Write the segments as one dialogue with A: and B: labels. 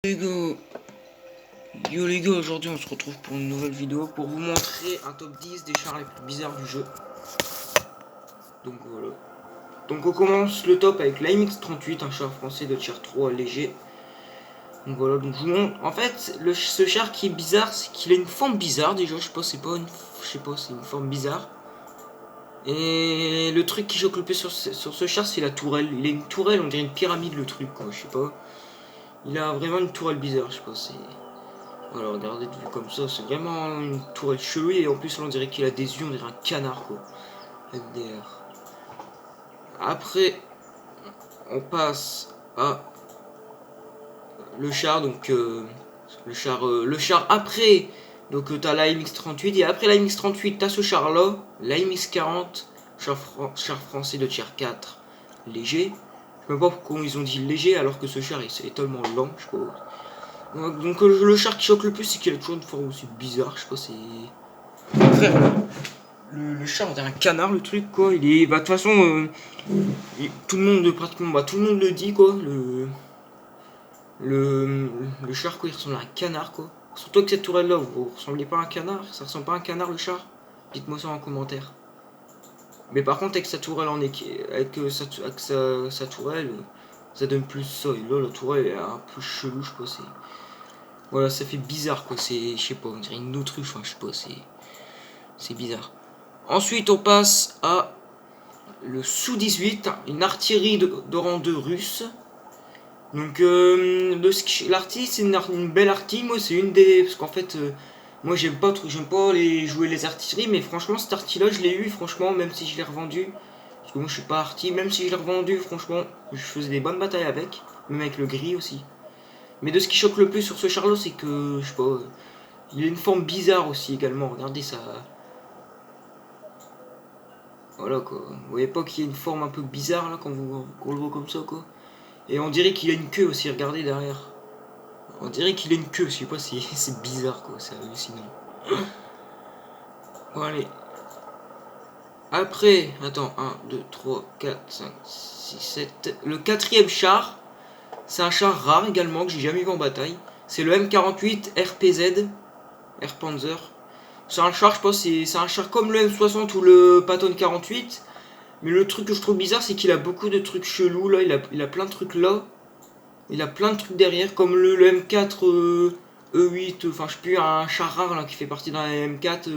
A: Yo les gars, aujourd'hui on se retrouve pour une nouvelle vidéo pour vous montrer un top 10 des chars les plus bizarres du jeu. Donc voilà. Donc on commence le top avec l'AMX-38, un char français de tier 3 léger. Donc voilà, donc je vous montre. En fait, ce char qui est bizarre, c'est qu'il a une forme bizarre déjà, je sais pas, c'est une forme bizarre. Et le truc qui choque le plus sur ce char, c'est la tourelle. Il a une tourelle, on dirait une pyramide le truc quoi, je sais pas. Il a vraiment une tourelle bizarre, je sais pas, c'est... Voilà, regardez, vu comme ça, c'est vraiment une tourelle chelou et en plus, là, on dirait qu'il a des yeux, on dirait un canard, quoi. LDR. Après, on passe à le char, donc le char après, donc t'as la MX-38 et après la MX-38, t'as ce char-là, la MX-40, char français de tier 4, léger. Je sais même pas pourquoi ils ont dit léger alors que ce char est tellement lent, je sais pas. Donc le char qui choque le plus, c'est qu'il a toujours une forme aussi bizarre, je sais pas, c'est... Frère, le char, c'est un canard, le truc, quoi. Il est... Bah, de toute façon, tout le monde, pratiquement, bah, tout le monde le dit, quoi. Le char, quoi, il ressemble à un canard, quoi. Surtout que cette tourelle-là, vous ressemblez pas à un canard? Ça ressemble pas à un canard, le char? Dites-moi ça en commentaire. Mais par contre, avec sa tourelle sa tourelle, ça donne plus ça. Et là, la tourelle est un peu chelou, je sais pas, c'est... Voilà, ça fait bizarre, quoi. C'est, je sais pas, on dirait une autruche, enfin, je sais pas, c'est bizarre. Ensuite, on passe à le Sou-18, une artillerie de rang 2 russe. Donc, l'artillerie, c'est une belle artillerie. Moi, c'est une des. Parce qu'en fait, moi, j'aime pas jouer les artilleries, mais franchement, cette artillerie-là, je l'ai eu, franchement, même si je l'ai revendu. Parce que moi, je suis pas artillerie, même si je l'ai revendu, franchement, je faisais des bonnes batailles avec. Même avec le gris aussi. Mais de ce qui choque le plus sur ce char-là, c'est que, je sais pas, il a une forme bizarre aussi également. Regardez ça. Voilà quoi. Vous voyez pas qu'il y a une forme un peu bizarre là quand on le voit comme ça quoi. Et on dirait qu'il a une queue aussi, regardez derrière. On dirait qu'il a une queue, je sais pas si c'est bizarre quoi, c'est hallucinant. Bon allez. Après, attends, 1, 2, 3, 4, 5, 6, 7. Le quatrième char, c'est un char rare également que j'ai jamais vu en bataille. C'est le M48 RPZ, Air Panzer. C'est un char, je pense, c'est un char comme le M60 ou le Patton 48. Mais le truc que je trouve bizarre, c'est qu'il a beaucoup de trucs chelous là. Il a plein de trucs là. Il a plein de trucs derrière, comme le M4 E8. Enfin, je sais plus, un char rare là qui fait partie d'un M4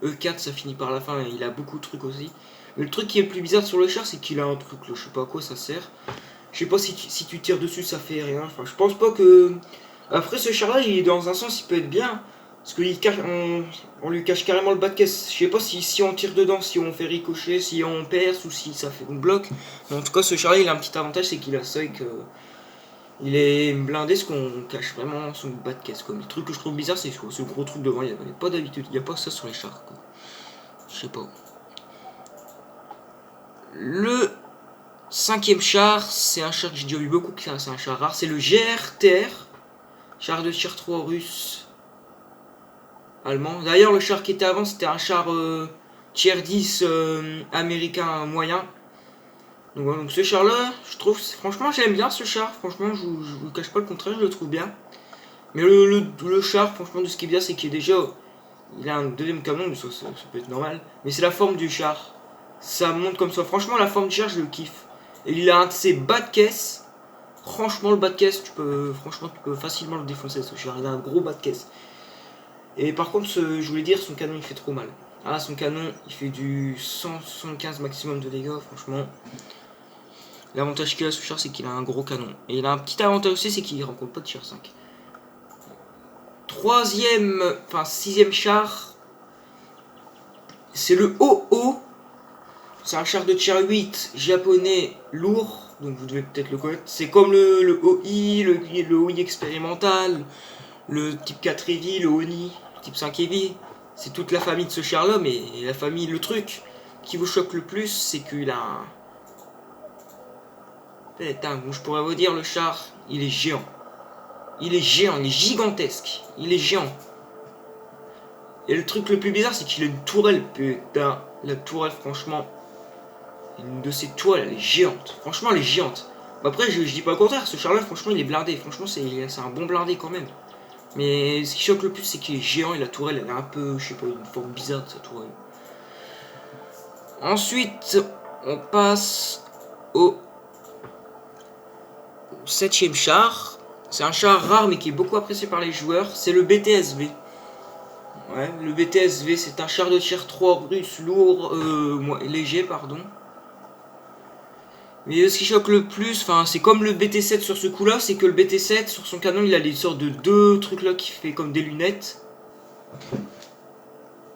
A: E4. Ça finit par la fin. Il a beaucoup de trucs aussi. Mais le truc qui est le plus bizarre sur le char, c'est qu'il a un truc là. Je sais pas à quoi ça sert. Je sais pas si tu tires dessus, ça fait rien. Enfin, je pense pas que. Après, ce char là, il est dans un sens, il peut être bien. Parce on lui cache carrément le bas de caisse. Je sais pas si on tire dedans, si on fait ricocher, si on perce ou si ça fait un bloc. Mais en tout cas, ce char il a un petit avantage, c'est qu'il a ça et que. Il est blindé, ce qu'on cache vraiment son bas de caisse. Comme le truc que je trouve bizarre, c'est ce gros truc devant. Il n'y a pas d'habitude, il n'y a pas ça sur les chars. Quoi. Je sais pas. Le cinquième char, c'est un char que j'ai déjà vu beaucoup, c'est un char rare. C'est le GRTR, char de tir 3 russe. Allemand. D'ailleurs, le char qui était avant, c'était un char tier 10 américain moyen. Donc, voilà, donc ce char-là, je trouve, franchement, j'aime bien ce char. Franchement, je vous cache pas le contraire, je le trouve bien. Mais le char, franchement, de ce qui est bien, c'est qu'il est déjà, il a un deuxième canon, mais ça peut être normal. Mais c'est la forme du char. Ça monte comme ça. Franchement, la forme du char, je le kiffe. Et il a un de ses bas de caisse. Franchement, le bas de caisse, tu peux facilement le défoncer, ce char. Il a un gros bas de caisse. Et par contre, je voulais dire, son canon il fait trop mal. Ah, son canon il fait du 175 maximum de dégâts, franchement. L'avantage qu'il a ce char, c'est qu'il a un gros canon. Et il a un petit avantage aussi, c'est qu'il rencontre pas de tier 5. Sixième char, c'est le OO. C'est un char de tier 8 japonais lourd, donc vous devez peut-être le connaître. C'est comme le OI, le OI expérimental, le type 4 Heavy, le ONI, le type 5 Heavy. C'est toute la famille de ce char là, mais la famille, le truc qui vous choque le plus, c'est qu'il a un... Putain, je pourrais vous dire, le char, il est géant. Il est géant, il est gigantesque. Il est géant. Et le truc le plus bizarre, c'est qu'il a une tourelle, la tourelle, franchement, une de ces tourelles, elle est géante. Franchement, elle est géante. Après, je dis pas le contraire, ce char là, franchement, il est blindé. Franchement, c'est un bon blindé quand même. Mais ce qui choque le plus, c'est qu'il est géant et la tourelle, elle est un peu, je sais pas, une forme bizarre de sa tourelle. Ensuite, on passe au 7ème char. C'est un char rare mais qui est beaucoup apprécié par les joueurs. C'est le BTSV. Ouais, le BTSV, c'est un char de tier 3 russe lourd, léger, pardon. Mais ce qui choque le plus, enfin, c'est comme le BT7 sur ce coup-là, c'est que le BT7 sur son canon, il a des sortes de deux trucs là qui fait comme des lunettes.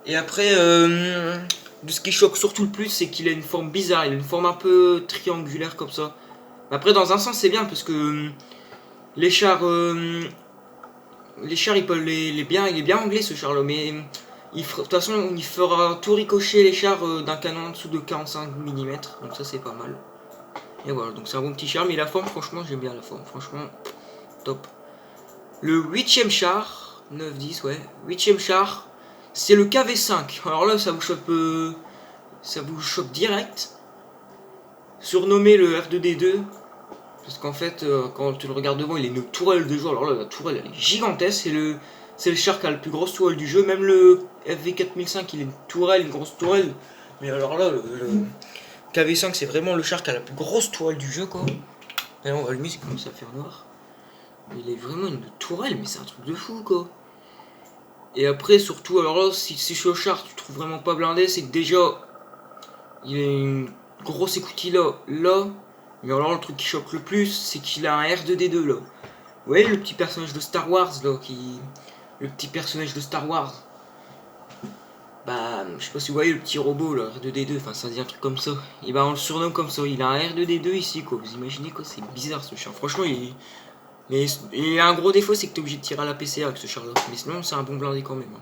A: Et après, ce qui choque surtout le plus, c'est qu'il a une forme bizarre, il a une forme un peu triangulaire comme ça. Après, dans un sens, c'est bien parce que les chars, il peut il est bien anglais ce char là, mais de toute façon, il fera tout ricocher les chars d'un canon en dessous de 45 mm, donc ça c'est pas mal. Et voilà, donc c'est un bon petit char, mais la forme, franchement, j'aime bien la forme, franchement, top. Le 8ème char, 9-10, ouais, 8ème char, c'est le KV5. Alors là, ça vous choque direct. Surnommé le R2D2, parce qu'en fait, quand tu le regardes devant, il est une tourelle de jeu. Alors là, la tourelle, elle est gigantesque, c'est le char qui a la plus grosse tourelle du jeu. Même le FV4005, il est une grosse tourelle. Mais alors là, le KV5, c'est vraiment le char qui a la plus grosse tourelle du jeu, quoi. Et là, on va allumer, c'est commence à faire noir. Il est vraiment une tourelle, mais c'est un truc de fou, quoi. Et après, surtout, alors là, si ce char, tu trouves vraiment pas blindé, c'est que déjà, il a une grosse écoutille là. Mais alors, le truc qui choque le plus, c'est qu'il a un R2D2 là. Vous voyez le petit personnage de Star Wars là, le petit personnage de Star Wars. Bah, je sais pas si vous voyez le petit robot là, R2D2, enfin ça dit un truc comme ça. Et bah on le surnomme comme ça, il a un R2D2 ici quoi, vous imaginez quoi, c'est bizarre ce char. Franchement il a un gros défaut, c'est que t'es obligé de tirer à la PCA avec ce char là. Mais sinon c'est un bon blindé quand même.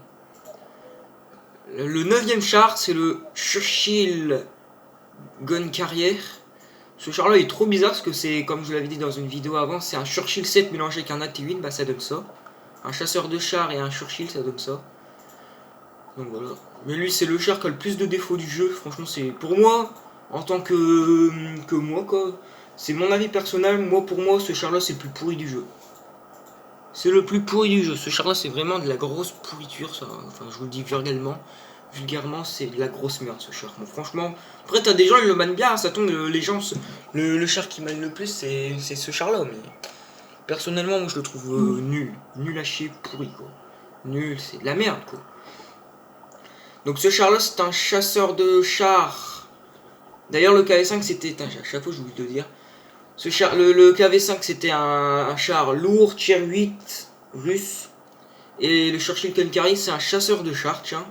A: Le 9ème char, c'est le Churchill Gun Carrier. Ce char là est trop bizarre parce que c'est, comme je vous l'avais dit dans une vidéo avant, c'est un Churchill 7 mélangé avec un AT8, bah ça donne ça. Un chasseur de chars et un Churchill, ça donne ça. Donc voilà. Mais lui, c'est le char qui a le plus de défauts du jeu. Franchement, c'est pour moi, en tant que moi, quoi. C'est mon avis personnel. Moi, pour moi, ce char-là, c'est le plus pourri du jeu. C'est le plus pourri du jeu. Ce char-là, c'est vraiment de la grosse pourriture, ça. Enfin, je vous le dis vulgairement, c'est de la grosse merde, ce char. Bon, franchement, après, t'as des gens, ils le mannent bien. Ça tombe, les gens, le char qui mène le plus, c'est ce char-là. Mais personnellement, moi, je le trouve nul. Nul à chier, pourri, quoi. Nul, c'est de la merde, quoi. Donc ce char là c'est un chasseur de chars. D'ailleurs le KV5 c'était, à chaque fois je voulais te dire. Ce char, le KV5 c'était un char lourd, tier 8 russe. Et le Churchill Kankari c'est un chasseur de chars, tiens.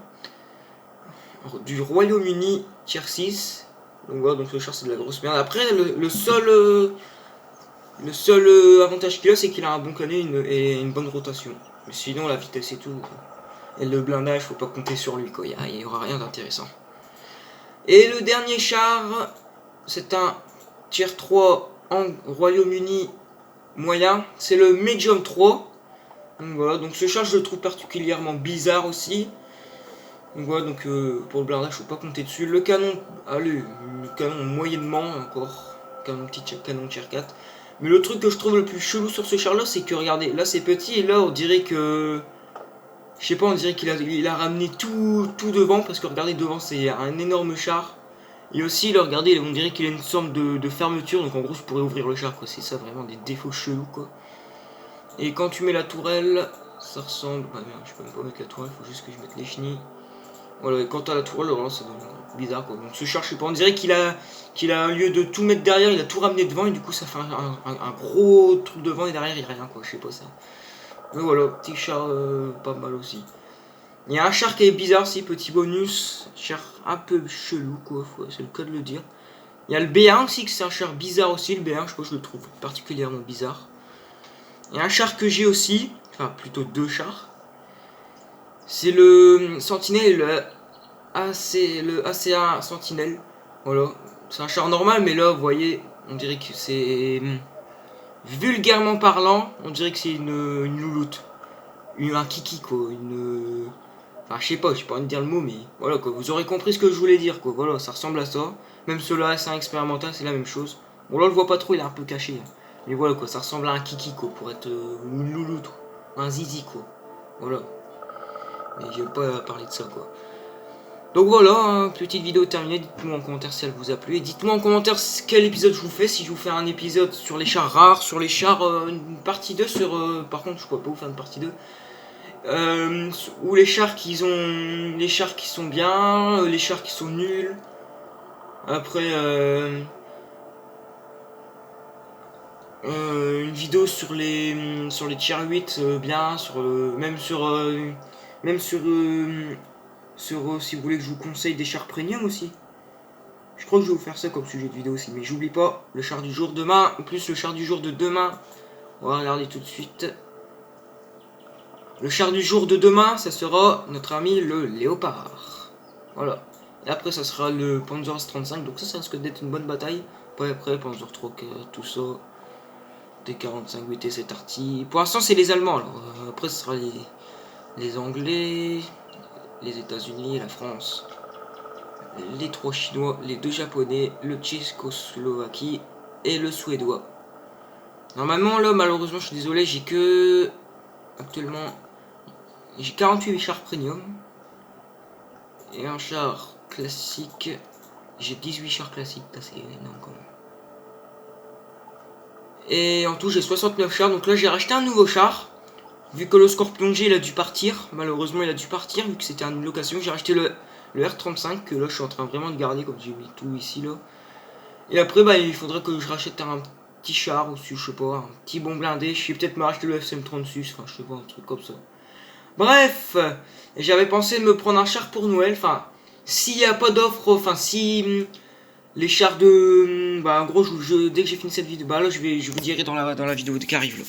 A: Du Royaume-Uni, tier 6. Donc voilà, donc le char c'est de la grosse merde. Après le seul avantage qu'il a c'est qu'il a un bon canon et une bonne rotation. Mais sinon la vitesse et tout. Et le blindage, faut pas compter sur lui, quoi. Il y aura rien d'intéressant. Et le dernier char, c'est un tier 3 en Royaume-Uni moyen. C'est le Medium 3. Donc voilà, donc ce char, je le trouve particulièrement bizarre aussi. Donc voilà, donc pour le blindage, faut pas compter dessus. Le canon, allez, le canon moyennement encore. Canon tier 4. Mais le truc que je trouve le plus chelou sur ce char là, c'est que regardez, là c'est petit et là on dirait que... Je sais pas, on dirait qu'il a ramené tout devant, parce que regardez, devant c'est un énorme char. Et aussi, là, regardez, on dirait qu'il a une sorte de fermeture, donc en gros, je pourrais ouvrir le char, quoi. C'est ça, vraiment, des défauts chelous, quoi. Et quand tu mets la tourelle, ça ressemble... Ah merde, je peux même pas mettre la tourelle, faut juste que je mette les chenilles. Voilà, et quand t'as la tourelle, alors là, ça donne bizarre, quoi. Donc ce char, je sais pas, on dirait qu'il a, au lieu de tout mettre derrière, il a tout ramené devant, et du coup, ça fait un gros truc devant, et derrière, il n'y a rien, quoi. Je sais pas ça. Mais voilà, petit char pas mal aussi. Il y a un char qui est bizarre, si petit bonus. Char un peu chelou, quoi, c'est le cas de le dire. Il y a le B1 aussi, que c'est un char bizarre aussi. Le B1, je crois que je le trouve particulièrement bizarre. Il y a un char que j'ai aussi, enfin plutôt deux chars. C'est le Sentinelle, le ACA Sentinelle. Voilà, c'est un char normal, mais là, vous voyez, on dirait que c'est... Vulgairement parlant, on dirait que c'est une louloute. Un kiki, quoi, Enfin, je sais pas, j'ai pas envie de dire le mot, mais voilà, quoi. Vous aurez compris ce que je voulais dire, quoi. Voilà, ça ressemble à ça. Même ceux-là, c'est un expérimental, c'est la même chose. Bon là on le voit pas trop, il est un peu caché. Mais voilà quoi, ça ressemble à un kiki quoi, pour être une louloute. Un zizi quoi. Voilà. Mais je vais pas parler de ça quoi. Donc voilà, hein, petite vidéo terminée, dites-moi en commentaire si elle vous a plu. Et dites-moi en commentaire quel épisode je vous fais, si je vous fais un épisode sur les chars rares, sur les chars, une partie 2 sur... par contre je pourrais pas vous faire une partie 2. Ou les chars qui ont... Les chars qui sont bien, les chars qui sont nuls. Après... une vidéo sur les tier 8 bien, sur si vous voulez que je vous conseille des chars premium aussi. Je crois que je vais vous faire ça comme sujet de vidéo aussi, mais j'oublie pas le char du jour demain, plus le char du jour de demain. On va regarder tout de suite. Le char du jour de demain, ça sera notre ami le Léopard. Voilà. Et après ça sera le Panzer S35, donc ça risque d'être une bonne bataille. Après Panzer 3, tout ça. T45, BT7 Arty. Pour l'instant c'est les Allemands, alors après ce sera les Anglais, les États-Unis, la France, les 3 Chinois, les 2 Japonais, le Tchécoslovaquie et le Suédois. Normalement là malheureusement je suis désolé, j'ai que actuellement j'ai 48 chars premium et un char classique. J'ai 18 chars classiques, c'est énorme quand même. Et en tout j'ai 69 chars, donc là j'ai racheté un nouveau char. Vu que le Scorpion G il a dû partir, malheureusement il a dû partir vu que c'était une location, j'ai racheté le R35 que là je suis en train vraiment de garder comme j'ai mis tout ici là. Et après bah il faudrait que je rachète un petit char aussi, je sais pas, un petit bon blindé, je vais peut-être me racheter le FCM36, enfin je sais pas, un truc comme ça. Bref, j'avais pensé de me prendre un char pour Noël, enfin s'il n'y a pas d'offre, enfin si les chars de... Bah en gros dès que j'ai fini cette vidéo, bah là je vous dirai dans la vidéo qui arrive là.